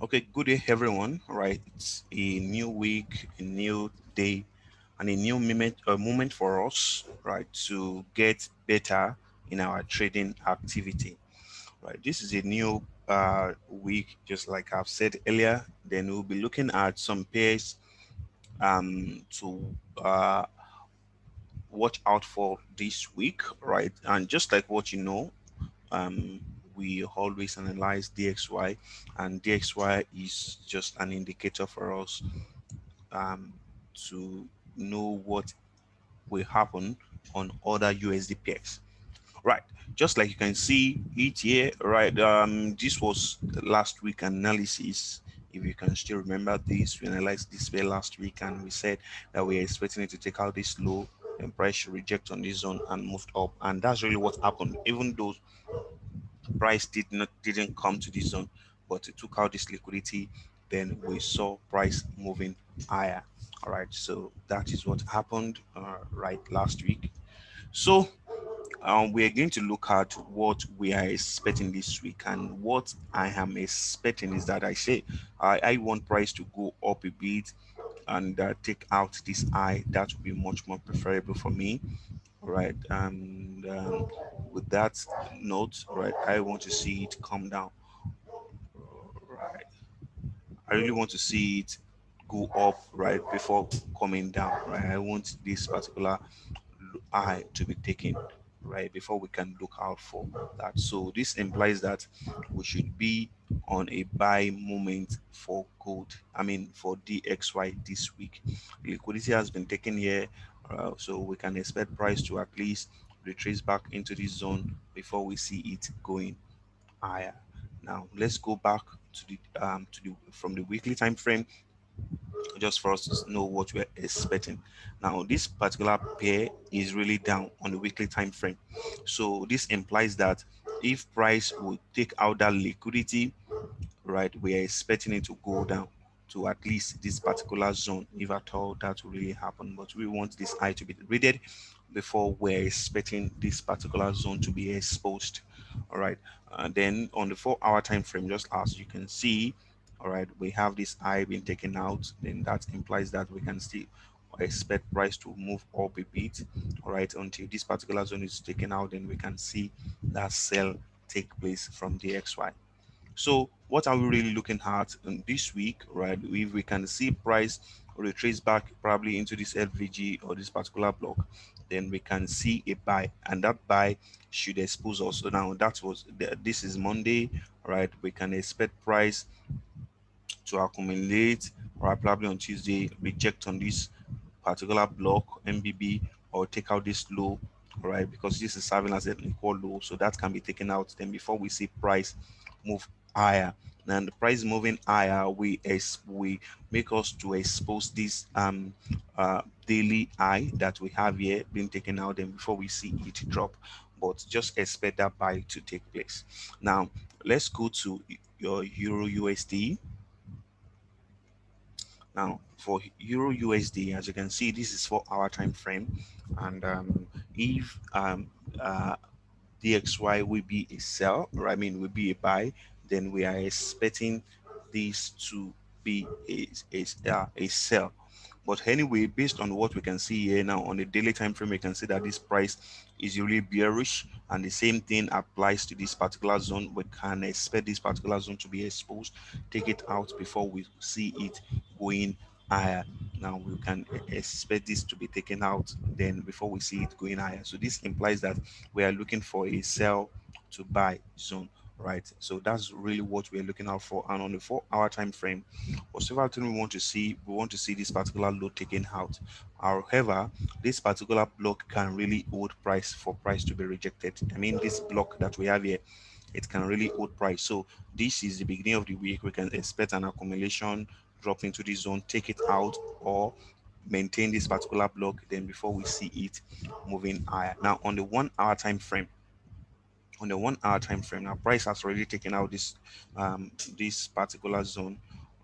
Okay, good day, everyone. All right, it's a new week, a new day, and a new moment for us, right, to get better in our trading activity. Right, this is a new week, just like I've said earlier. Then we'll be looking at some pairs to watch out for this week, right? And just like what you know, um, we always analyze DXY, and DXY is just an indicator for us um, to know what will happen on other USD pairs. Right, just like you can see each year, right? This was the last week analysis. If you can still remember this, we analyzed this pair last week, and we said that we are expecting it to take out this low and price should reject on this zone and moved up, and that's really what happened. Even though price didn't come to this zone, but it took out this liquidity, then we saw price moving higher. All right, so that is what happened right last week. So we are going to look at what we are expecting this week, and what I am expecting is that I want price to go up a bit and take out this high. That would be much more preferable for me. All right, and with that note, all right, I want to see it come down. Right, I really want to see it go up right before coming down. Right, I want this particular eye to be taken right before we can look out for that. So this implies that we should be on a buy moment for gold, I mean for DXY this week. Liquidity has been taken here, so we can expect price to at least retrace back into this zone before we see it going higher. Now let's go back to the from the weekly time frame, just for us to know what we're expecting. Now, this particular pair is really down on the weekly time frame. So this implies that if price will take out that liquidity, right, we are expecting it to go down to at least this particular zone, if at all that will really happen. But we want this eye to be readed before we're expecting this particular zone to be exposed. All right, then on the 4 hour time frame, just as you can see, all right, we have this eye being taken out. Then that implies that we can still expect price to move up a bit, all right, until this particular zone is taken out. Then we can see that sell take place from the XY. So what are we really looking at in this week, right? If we can see price retrace back probably into this LVG or this particular block, then we can see a buy, and that buy should expose us. So now this is Monday, right? We can expect price to accumulate, right? Probably on Tuesday, reject on this particular block MBB, or take out this low, right? Because this is serving as an equal low, so that can be taken out. Then before we see price move higher, and the price moving higher, we make us to expose this daily high that we have here being taken out. Then before we see it drop, but just expect that buy to take place. Now let's go to your Euro USD. Now, for Euro USD, as you can see, this is 4 hour time frame, and if DXY will be a sell, or I mean, will be a buy, then we are expecting this to be a sell. But anyway, based on what we can see here now on the daily time frame, we can see that this price is really bearish, and the same thing applies to this particular zone. We can expect this particular zone to be exposed, take it out before we see it going higher. Now we can expect this to be taken out then before we see it going higher. So this implies that we are looking for a sell to buy zone, right? So that's really what we're looking out for. And on the 4 hour time frame, whatever thing we want to see this particular low taken out. However, this particular block can really hold price for price to be rejected. I mean, this block that we have here, it can really hold price. So this is the beginning of the week. We can expect an accumulation, drop into this zone, take it out, or maintain this particular block, then before we see it moving higher. Now on the 1 hour time frame, now price has already taken out this particular zone,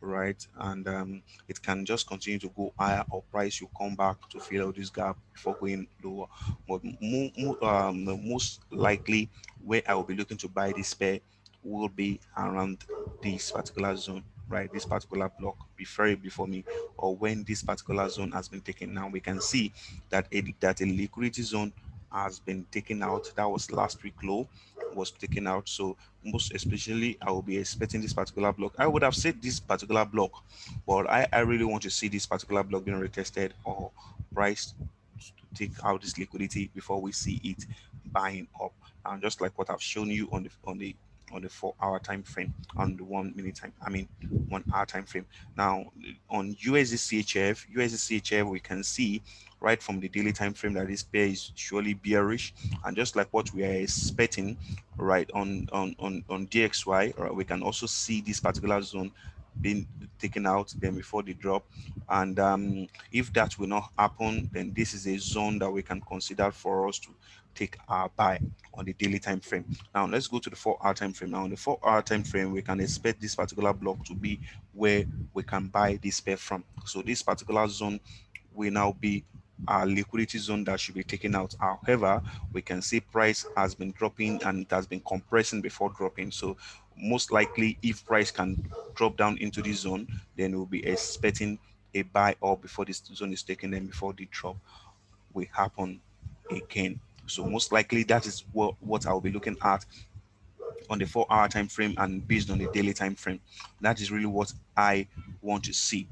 right? And it can just continue to go higher, or price will come back to fill out this gap before going lower. But the most likely where I will be looking to buy this pair will be around this particular zone, right, this particular block before me, or when this particular zone has been taken. Now we can see that a liquidity zone has been taken out. That was last week low, was taken out. So most especially I will be expecting this particular block. I would have said this particular block, but I really want to see this particular block being retested or priced to take out this liquidity before we see it buying up. And just like what I've shown you on the 4 hour time frame, on the 1 minute time, I mean 1 hour time frame. Now on USDCHF, we can see right from the daily time frame that this pair is surely bearish, and just like what we are expecting right on DXY, right, we can also see this particular zone being taken out then before the drop. And if that will not happen, then this is a zone that we can consider for us to take our buy on the daily time frame. Now let's go to the 4 hour time frame. Now on the 4 hour time frame, we can expect this particular block to be where we can buy this pair from. So this particular zone will now be our liquidity zone that should be taken out. However, we can see price has been dropping and it has been compressing before dropping. So most likely, if price can drop down into this zone, then we'll be expecting a buy up before this zone is taken, and before the drop will happen again. So most likely that is what I'll be looking at on the 4 hour time frame and based on the daily time frame. That is really what I want to see,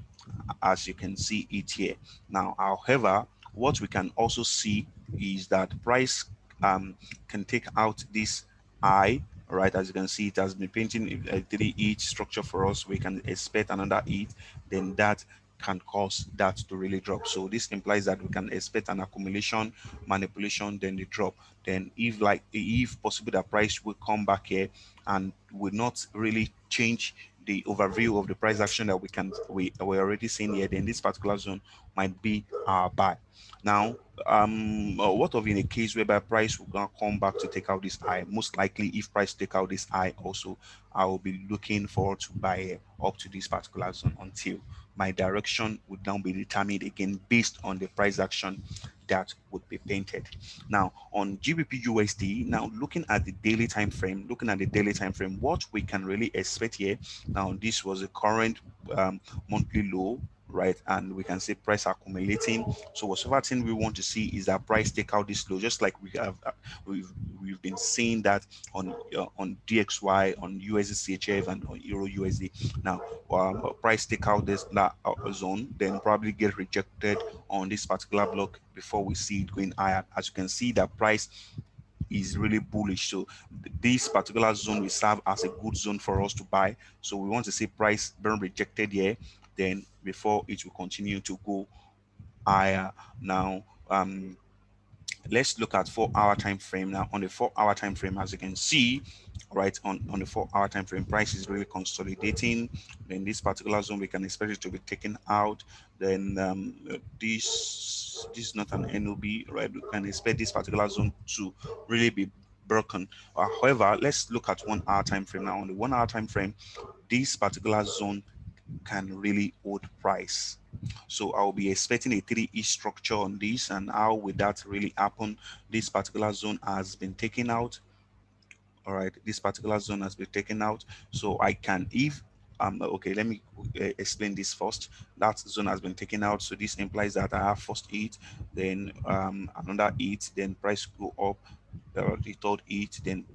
as you can see it here. Now, however, what we can also see is that price can take out this I, right? As you can see, it has been painting a 3 ETH structure for us. We can expect another ETH, then that can cause that to really drop. So this implies that we can expect an accumulation, manipulation, then the drop. Then if possible, the price will come back here and will not really change the overview of the price action that we're already seeing here, then this particular zone might be our buy. Now, what of in a case whereby price will gonna come back to take out this high? Most likely, if price take out this high, also I will be looking forward to buy up to this particular zone until my direction would now be determined again based on the price action that would be painted. Now on GBPUSD, now looking at the daily time frame, what we can really expect here. Now this was a current monthly low, right? And we can see price accumulating. So whatever thing we want to see is that price take out this low, just like we have we've been seeing that on DXY, on USDCHF, and on EURUSD. Now price take out this zone, then probably get rejected on this particular block before we see it going higher. As you can see, that price is really bullish. So this particular zone will serve as a good zone for us to buy. So we want to see price being rejected here, then before it will continue to go higher. Now let's look at 4 hour time frame. Now on the 4 hour time frame, as you can see, right, on the 4 hour time frame, price is really consolidating. Then this particular zone, we can expect it to be taken out. Then this is not an NOB, right? We can expect this particular zone to really be broken. However, let's look at 1 hour time frame. Now on the 1 hour time frame, this particular zone can really hold price. So I'll be expecting a 3E structure on this. And how will that really happen? This particular zone has been taken out. All right, this particular zone has been taken out. So I can, if okay, let me explain this first. That zone has been taken out, so this implies that I have first ETH, then another ETH, then price go up, the third ETH, then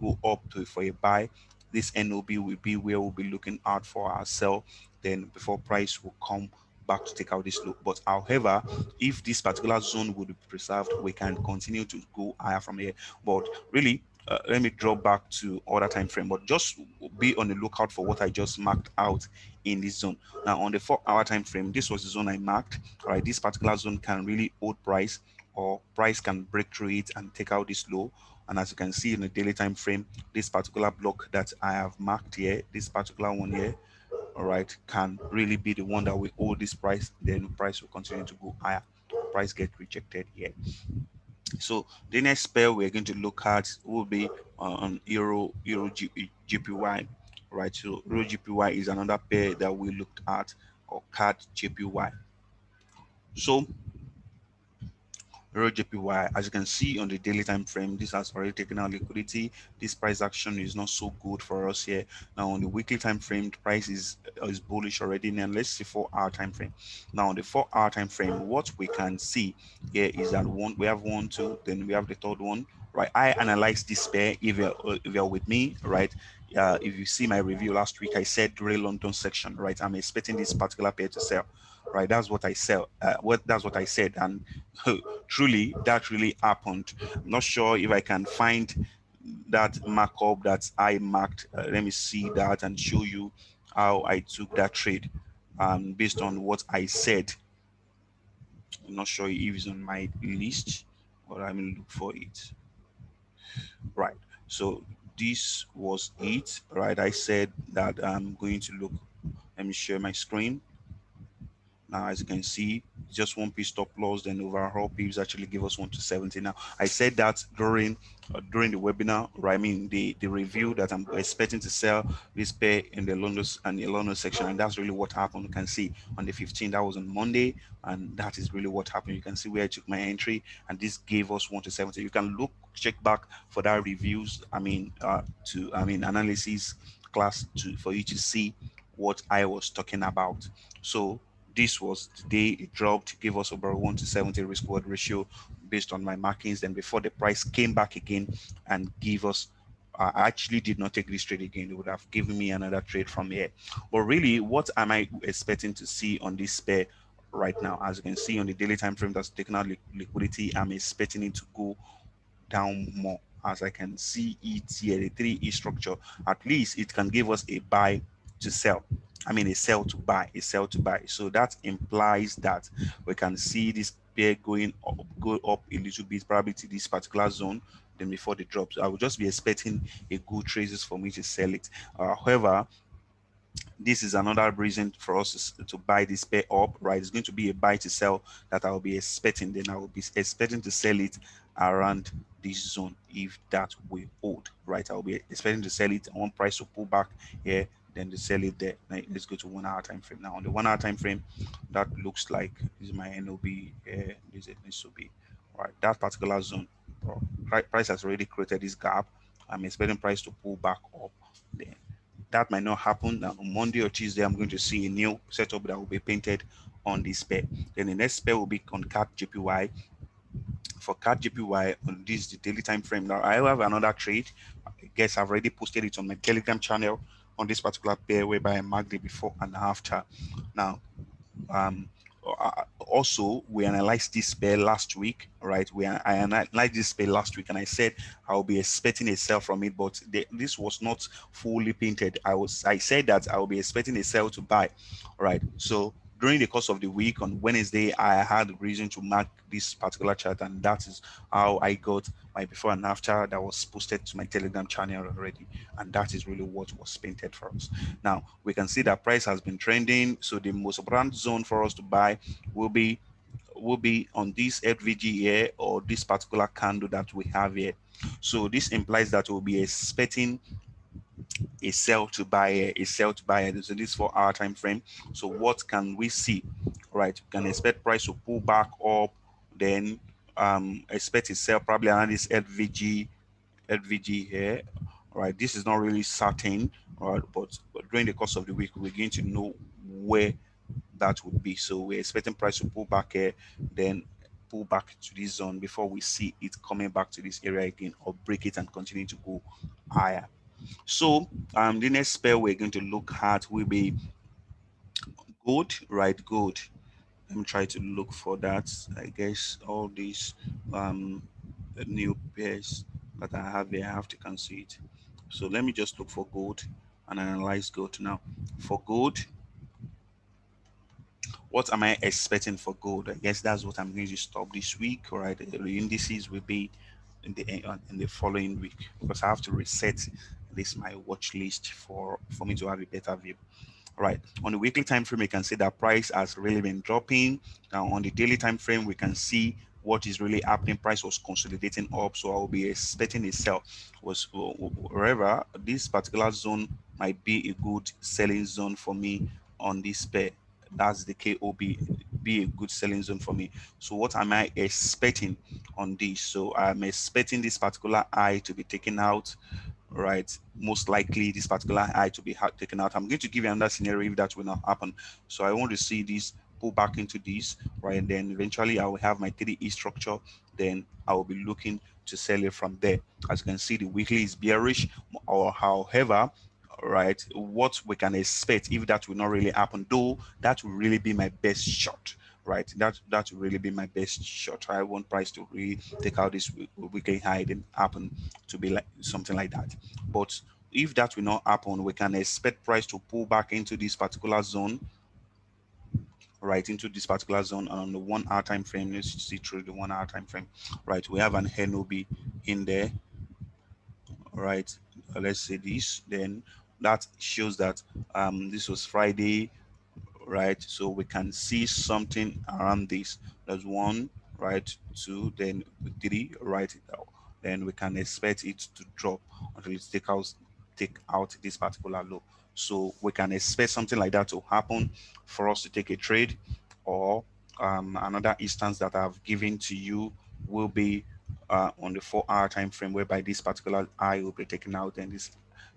go up to for a buy. This NOB will be where we'll be looking out for our sell, then before price will come back to take out this low. But however, if this particular zone would be preserved, we can continue to go higher from here. But really, let me drop back to other time frame, but just be on the lookout for what I just marked out in this zone. Now on the 4 hour time frame, this was the zone I marked. All right, this particular zone can really hold price, or price can break through it and take out this low. And as you can see in the daily time frame, this particular block that I have marked here, this particular one here, all right, can really be the one that will hold this price. Then price will continue to go higher. Price get rejected here. So the next pair we're going to look at will be on EURJPY, right? So EURJPY is another pair that we looked at, or CADJPY. So EURJPY, as you can see on the daily time frame, this has already taken out liquidity. This price action is not so good for us here. Now on the weekly time frame, the price is bullish already. Now let's see 4-hour time frame. Now on the 4-hour time frame, what we can see here is that we have one, two, then we have the third one. Right, I analyzed this pair. If you're with me, right, if you see my review last week, I said during London section, right, I'm expecting this particular pair to sell, right. That's what I sell. That's what I said, and truly, that really happened. I'm not sure if I can find that markup that I marked. Let me see that and show you how I took that trade, based on what I said. I'm not sure if it's on my list, but I will look for it. Right. So this was it. Right. I said that I'm going to look. Let me share my screen. Now, as you can see, just one piece stop loss, then overall pips actually give us 1 to 70. Now, I said that during the webinar, or I mean the review, that I'm expecting to sell this pair in the London section, and that's really what happened. You can see on the 15th, that was on Monday, and that is really what happened. You can see where I took my entry, and this gave us 1 to 70. You can check back for that reviews. Analysis class for you to see what I was talking about. So this was the day it dropped, gave us over 1 to 70 risk reward ratio based on my markings. Then before the price came back again and gave us, I actually did not take this trade again. It would have given me another trade from here. But really, what am I expecting to see on this pair right now? As you can see on the daily time frame that's taken out liquidity, I'm expecting it to go down more. As I can see it here, the 3E structure, at least it can give us a buy to sell. I mean, a sell to buy, a sell to buy. So that implies that we can see this pair go up a little bit, probably to this particular zone, then before the drop. So I will just be expecting a good traces for me to sell it. However, this is another reason for us to buy this pair up, right? It's going to be a buy to sell that I'll be expecting. Then I will be expecting to sell it around this zone if that will hold, right? I'll be expecting to sell it. I want price to pull back here, then to sell it there. Now, let's go to 1 hour time frame. Now on the 1 hour time frame, that looks like this is my NOB. This needs to be right. That particular zone, price has already created this gap. I'm expecting price to pull back up there. That might not happen. Now, on Monday or Tuesday, I'm going to see a new setup that will be painted on this pair. Then the next pair will be on CADJPY. For CADJPY, on this the daily time frame. Now, I have another trade. I guess I've already posted it on my Telegram channel on this particular pair, whereby I marked the before and after. Now, also we analyzed this pair last week, right? I analyzed this pair last week, and I said I'll be expecting a sell from it, but this was not fully painted. I said that I will be expecting a sell to buy, right? So during the course of the week on Wednesday, I had reason to mark this particular chart, and that is how I got my before and after that was posted to my Telegram channel already, and that is really what was painted for us. Now we can see that price has been trending, so the most important zone for us to buy will be on this FVG here, or this particular candle that we have here. So this implies that we'll be expecting a sell to buy, so this 4 hour time frame. So what can we see? Right, we can expect price to pull back up, then expect a sell probably around this LVG here. All right, this is not really certain, all right, but during the course of the week we're going to know where that would be. So we're expecting price to pull back here, then pull back to this zone before we see it coming back to this area again, or break it and continue to go higher. So the next pair we're going to look at will be gold, right? Gold. Let me try to look for that. I guess all these new pairs that I have here, I have to cancel it. So let me just look for gold and analyze gold now. For gold, what am I expecting for gold? I guess that's what I'm going to stop this week. All right, the indices will be in the following week, because I have to reset this my watch list for me to have a better view. Right, on the weekly time frame, we can see that price has really been dropping. Now on the daily time frame, we can see what is really happening. Price was consolidating up, so I'll be expecting a sell. Was wherever this particular zone might be a good selling zone for me on this pair. That's the KOB. be a good selling zone for me. So what am I expecting on this? So I'm expecting this particular high to be taken out, right? Most likely this particular high to be taken out. I'm going to give you another scenario if that will not happen. So I want to see this pull back into this, right? And then eventually I will have my 3E structure. Then I will be looking to sell it from there. As you can see, the weekly is bearish, or however, right, what we can expect if that will not really happen, though that will really be my best shot, right? That will really be my best shot. I want price to really take out this weekly high and happen to be like something like that. But if that will not happen, we can expect price to pull back into this particular zone, right, into this particular zone. And on the 1 hour time frame, let's see through the 1 hour time frame, right, we have an NOB in there, right? Let's say this, then that shows that this was Friday, right? So we can see something around this. There's 1, right, 2, then 3, right? Then we can expect it to drop until it take out this particular low. So we can expect something like that to happen for us to take a trade. Or another instance that I've given to you will be on the 4-hour time frame, whereby this particular high will be taken out and this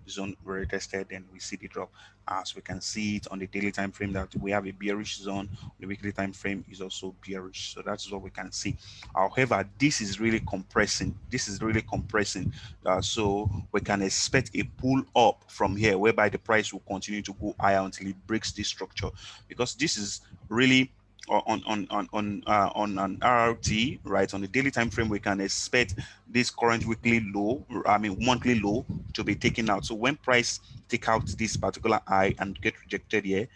zone were tested, and we see the drop. As we can see it on the daily time frame, that we have a bearish zone. The weekly time frame is also bearish, so that's what we can see. However, this is really compressing. So we can expect a pull up from here, whereby the price will continue to go higher until it breaks this structure, because this is really on an RRT, right? On the daily time frame, we can expect this current weekly low, I mean monthly low, to be taken out. So when price take out this particular high and get rejected here,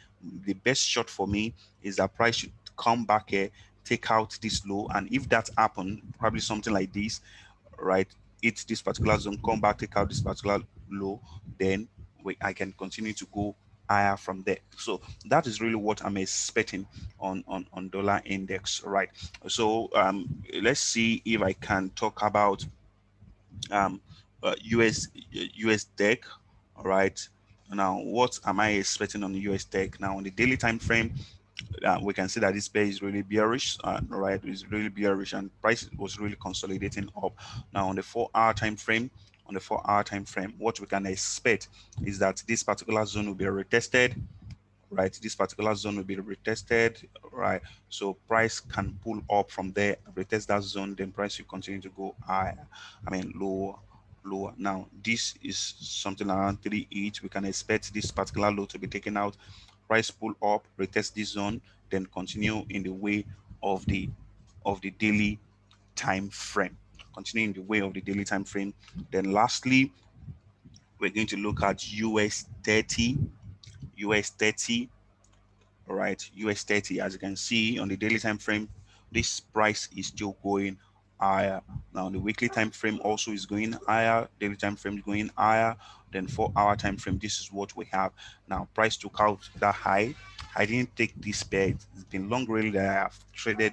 the best shot for me is that price should come back here, take out this low, and if that happen, probably something like this, right, hit this particular zone, come back, take out this particular low, then I can continue to go higher from there. So that is really what I'm expecting on dollar index, right? So let's see if I can talk about um US deck. All right, now what am I expecting on the US deck? Now on the daily time frame, we can see that this pair is really bearish, right? It's really bearish, and price was really consolidating up. Now on the 4-hour time frame, what we can expect is that this particular zone will be retested, right? This particular zone will be retested, right? So price can pull up from there, retest that zone, then price will continue to go higher, I mean lower. Now this is something around 3.8. We can expect this particular low to be taken out, price pull up, retest this zone, then continue in the way of the daily time frame, then lastly, we're going to look at US30. All right, US30. As you can see on the daily time frame, this price is still going higher. Now the weekly time frame also is going higher, daily time frame is going higher, then 4-hour time frame. This is what we have. Now price took out that high. I didn't take this pair. It's been long really that I have traded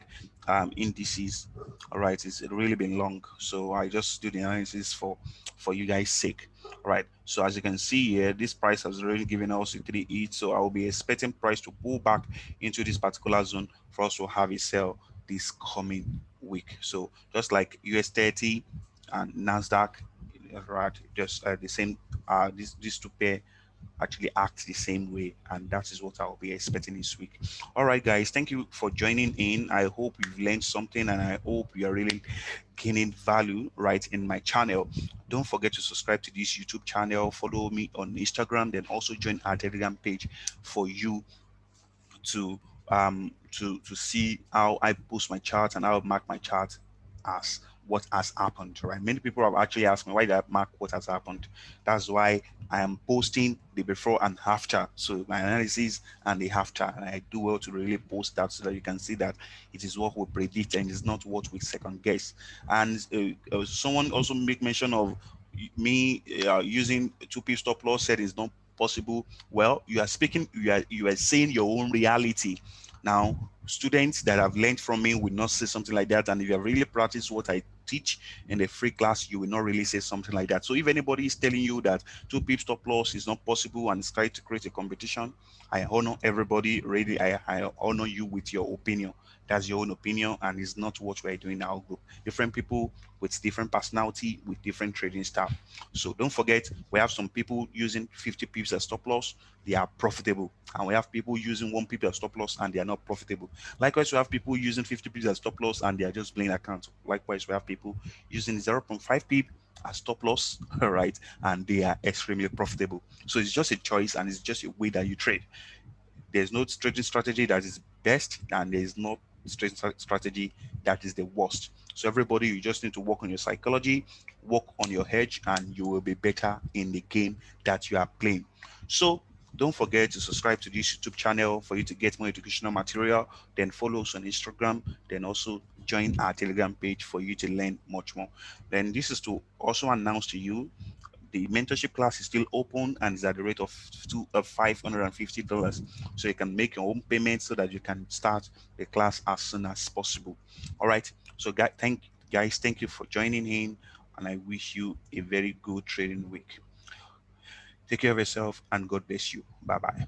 indices. All right, it's really been long, so I just do the analysis for you guys sake. Right, so as you can see here, this price has already given us a 3 so I will be expecting price to pull back into this particular zone for us to have a sell this coming week. So just like US30 and NASDAQ, right, just the same, these two pair actually act the same way, and that is what I'll be expecting this week. All right guys, thank you for joining in. I hope you've learned something, and I hope you are really gaining value right in my channel. Don't forget to subscribe to this YouTube channel, follow me on Instagram, then also join our Telegram page for you to to see how I post my charts and how I mark my chart as what has happened, right? Many people have actually asked me, why did I mark what has happened? That's why I am posting the before and after, so my analysis and the after, and I do well to really post that so that you can see that it is what we predict and it's not what we second guess. And someone also make mention of me using 2p stop loss, said it's not possible. Well, you are saying your own reality. Now students that have learned from me will not say something like that, and if you have really practiced what I teach in the free class, you will not really say something like that. So if anybody is telling you that 2 pips stop loss is not possible and is trying to create a competition, I honor everybody. Really, I honor you with your opinion. That's your own opinion, and it's not what we're doing in our group. Different people with different personality, with different trading style. So don't forget, we have some people using 50 pips as stop loss, they are profitable, and we have people using 1 pip as stop loss and they are not profitable. Likewise, we have people using 50 pips as stop loss and they are just playing account. Likewise, we have people using 0.5 pip as stop loss, all right, and they are extremely profitable. So it's just a choice, and it's just a way that you trade. There's no trading strategy that is best, and there's no trading strategy that is the worst. So everybody, you just need to work on your psychology, work on your hedge, and you will be better in the game that you are playing. So don't forget to subscribe to this YouTube channel for you to get more educational material. Then follow us on Instagram. Then also join our Telegram page for you to learn much more. Then this is to also announce to you the mentorship class is still open and is at the rate of $550. So you can make your own payment so that you can start the class as soon as possible. All right. So guys, thank you for joining in, and I wish you a very good trading week. Take care of yourself and God bless you. Bye bye.